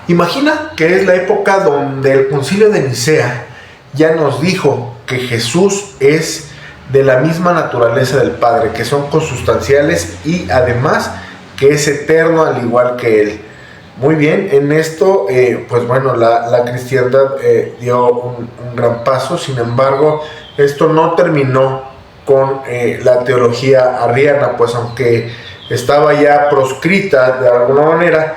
Imagina que es la época donde el Concilio de Nicea ya nos dijo que Jesús es de la misma naturaleza del Padre, que son consustanciales y además que es eterno al igual que Él. Muy bien, en esto, pues bueno, la cristiandad dio un gran paso. Sin embargo, esto no terminó con la teología arriana, pues aunque estaba ya proscrita de alguna manera,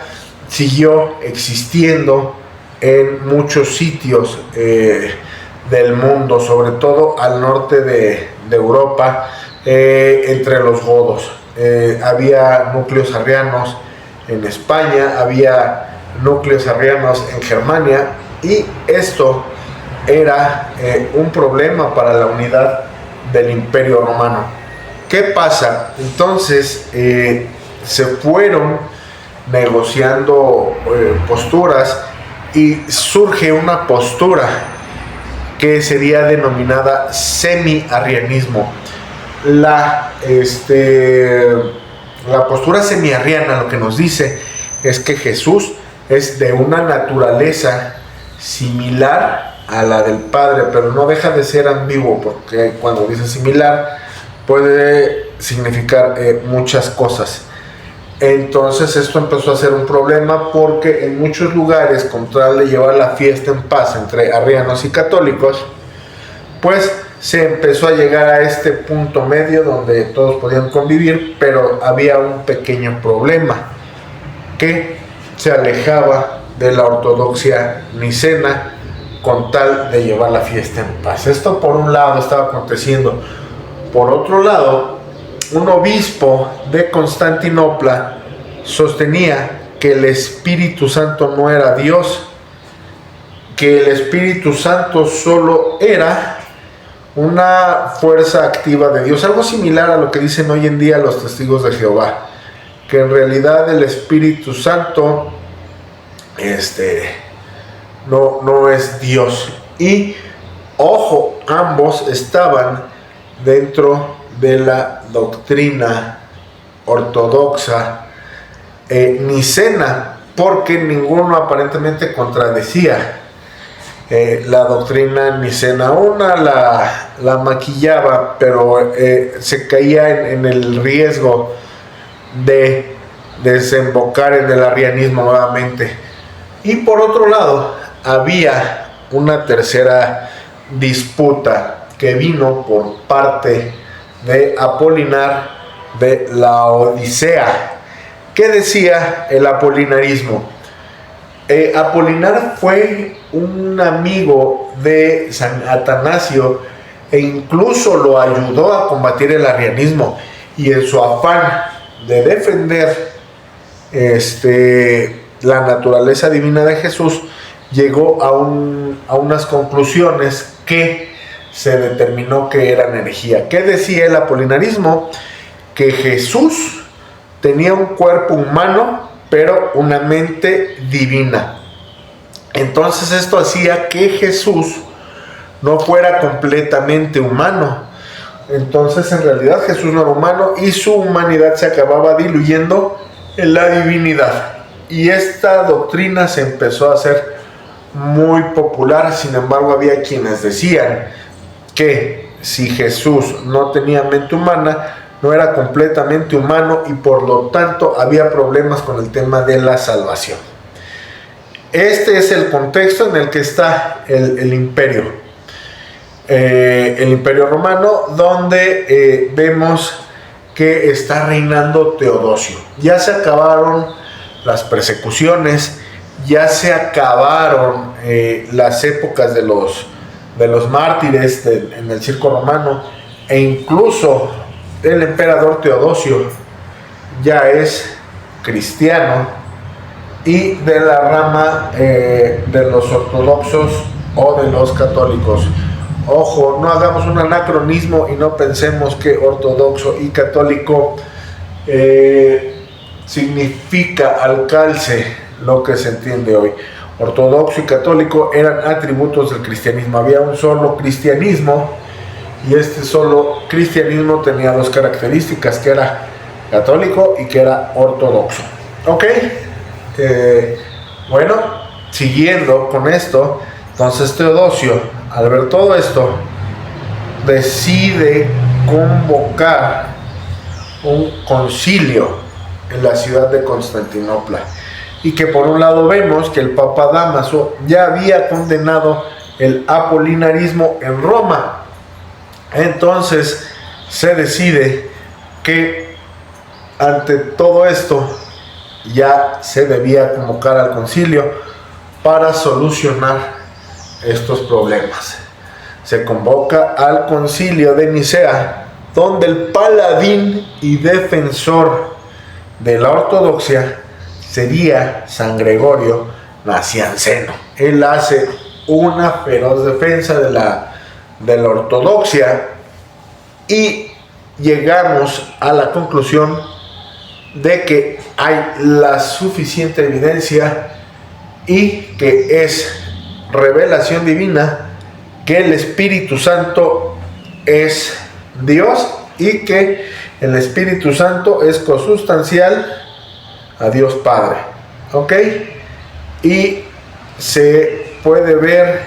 siguió existiendo en muchos sitios del mundo, sobre todo al norte de Europa, entre los godos. Había núcleos arrianos en España, había núcleos arrianos en Germania, y esto era un problema para la unidad del Imperio Romano. ¿Qué pasa? Entonces se fueron negociando posturas y surge una postura que sería denominada semi-arrianismo. La postura semi-arriana lo que nos dice es que Jesús es de una naturaleza similar a la del Padre, pero no deja de ser ambiguo, porque cuando dice similar puede significar muchas cosas. Entonces esto empezó a ser un problema, porque en muchos lugares, con tal de llevar la fiesta en paz entre arrianos y católicos, pues se empezó a llegar a este punto medio donde todos podían convivir, pero había un pequeño problema, que se alejaba de la ortodoxia nicena con tal de llevar la fiesta en paz. Esto por un lado estaba aconteciendo. Por otro lado, un obispo de Constantinopla sostenía que el Espíritu Santo no era Dios, que el Espíritu Santo solo era una fuerza activa de Dios, algo similar a lo que dicen hoy en día los testigos de Jehová, que en realidad el Espíritu Santo no es Dios. Y ojo, ambos estaban dentro de la doctrina ortodoxa nicena, porque ninguno aparentemente contradecía la doctrina nicena. Una la maquillaba, pero se caía en el riesgo de desembocar en el arrianismo nuevamente. Y por otro lado, había una tercera disputa que vino por parte de Apolinar de Laodicea. ¿Qué decía el apolinarismo? Apolinar fue un amigo de San Atanasio e incluso lo ayudó a combatir el arrianismo, y en su afán de defender la naturaleza divina de Jesús llegó a unas conclusiones que se determinó que eran herejía. ¿Qué decía el apolinarismo? Que Jesús tenía un cuerpo humano pero una mente divina. Entonces esto hacía que Jesús no fuera completamente humano. Entonces en realidad Jesús no era humano y su humanidad se acababa diluyendo en la divinidad. Y esta doctrina se empezó a hacer muy popular. Sin embargo, había quienes decían que si Jesús no tenía mente humana, no era completamente humano, y por lo tanto había problemas con el tema de la salvación. Este es el contexto en el que está el imperio. El imperio romano, donde vemos que está reinando Teodosio. Ya se acabaron las persecuciones, ya se acabaron las épocas de los mártires en el circo romano, e incluso el emperador Teodosio ya es cristiano y de la rama de los ortodoxos o de los católicos. Ojo, no hagamos un anacronismo y no pensemos que ortodoxo y católico significa al calce lo que se entiende hoy. Ortodoxo y católico eran atributos del cristianismo. Había un solo cristianismo, y este solo cristianismo tenía dos características, que era católico y que era ortodoxo. Ok, bueno, siguiendo con esto, entonces Teodosio, al ver todo esto, decide convocar un concilio en la ciudad de Constantinopla, y que por un lado vemos que el Papa Dámaso ya había condenado el apolinarismo en Roma. Entonces se decide que ante todo esto ya se debía convocar al concilio para solucionar estos problemas. Se convoca al concilio de Nicea, donde el paladín y defensor de la ortodoxia sería San Gregorio Nacianceno. Él hace una feroz defensa de la ortodoxia, y llegamos a la conclusión de que hay la suficiente evidencia y que es revelación divina que el Espíritu Santo es Dios y que el Espíritu Santo es consustancial a Dios Padre, ¿ok? Y se puede ver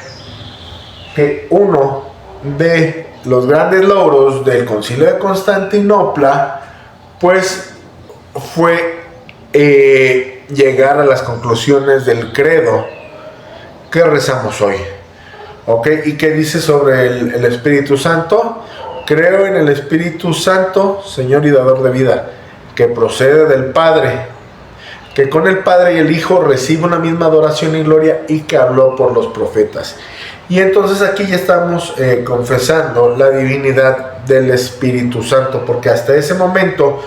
que uno de los grandes logros del Concilio de Constantinopla pues fue llegar a las conclusiones del credo que rezamos hoy, ¿ok? ¿Y qué dice sobre el Espíritu Santo? Creo en el Espíritu Santo, Señor y dador de vida, que procede del Padre, que con el Padre y el Hijo recibe una misma adoración y gloria, y que habló por los profetas. Y entonces aquí ya estamos confesando la divinidad del Espíritu Santo, porque hasta ese momento,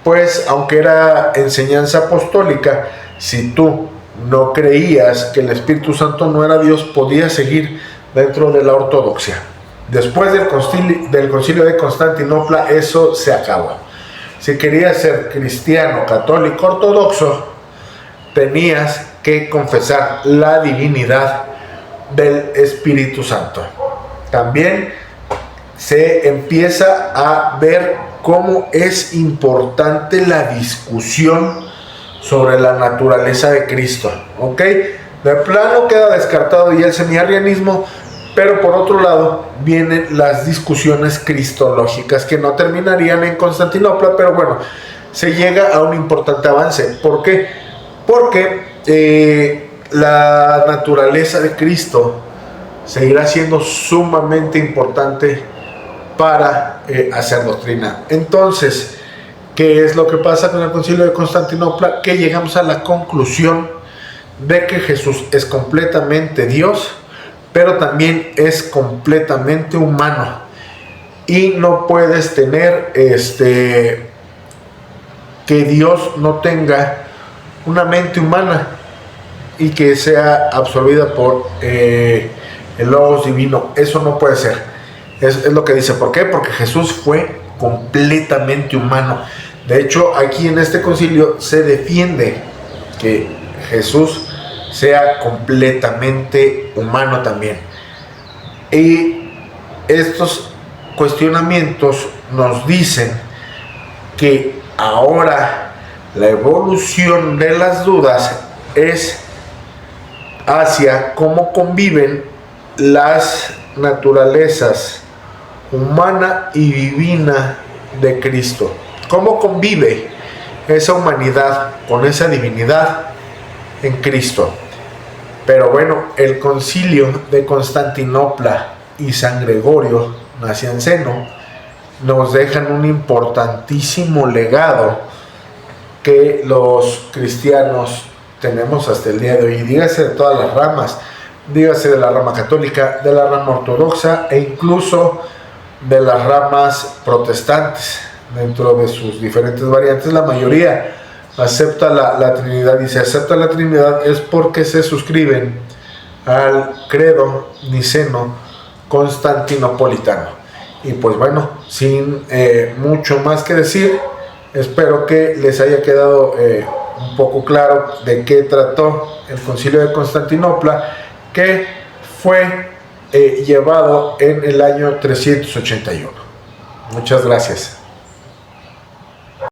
pues aunque era enseñanza apostólica, si tú no creías que el Espíritu Santo no era Dios, podías seguir dentro de la ortodoxia. Después del concilio de Constantinopla, eso se acabó. Si querías ser cristiano, católico, ortodoxo, tenías que confesar la divinidad del Espíritu Santo. También se empieza a ver cómo es importante la discusión sobre la naturaleza de Cristo, ¿ok? De plano queda descartado ya el semiarrianismo, pero por otro lado vienen las discusiones cristológicas que no terminarían en Constantinopla, pero bueno, se llega a un importante avance. ¿Por qué? Porque la naturaleza de Cristo seguirá siendo sumamente importante para hacer doctrina. Entonces, ¿qué es lo que pasa con el Concilio de Constantinopla? Que llegamos a la conclusión de que Jesús es completamente Dios, pero también es completamente humano, y no puedes tener que Dios no tenga una mente humana y que sea absorbida por el Logos divino. Eso no puede ser. Es lo que dice. ¿Por qué? Porque Jesús fue completamente humano. De hecho, aquí en este concilio se defiende que Jesús sea completamente humano también. Y estos cuestionamientos nos dicen que ahora la evolución de las dudas es hacia cómo conviven las naturalezas humana y divina de Cristo. ¿Cómo convive esa humanidad con esa divinidad en Cristo? Pero bueno, el Concilio de Constantinopla y San Gregorio Nacianceno nos dejan un importantísimo legado que los cristianos tenemos hasta el día de hoy. Dígase de todas las ramas, dígase de la rama católica, de la rama ortodoxa e incluso de las ramas protestantes. Dentro de sus diferentes variantes, la mayoría acepta la Trinidad, y se acepta la Trinidad es porque se suscriben al credo niceno constantinopolitano. Y pues bueno, sin mucho más que decir, espero que les haya quedado un poco claro de qué trató el Concilio de Constantinopla, que fue llevado en el año 381. Muchas gracias.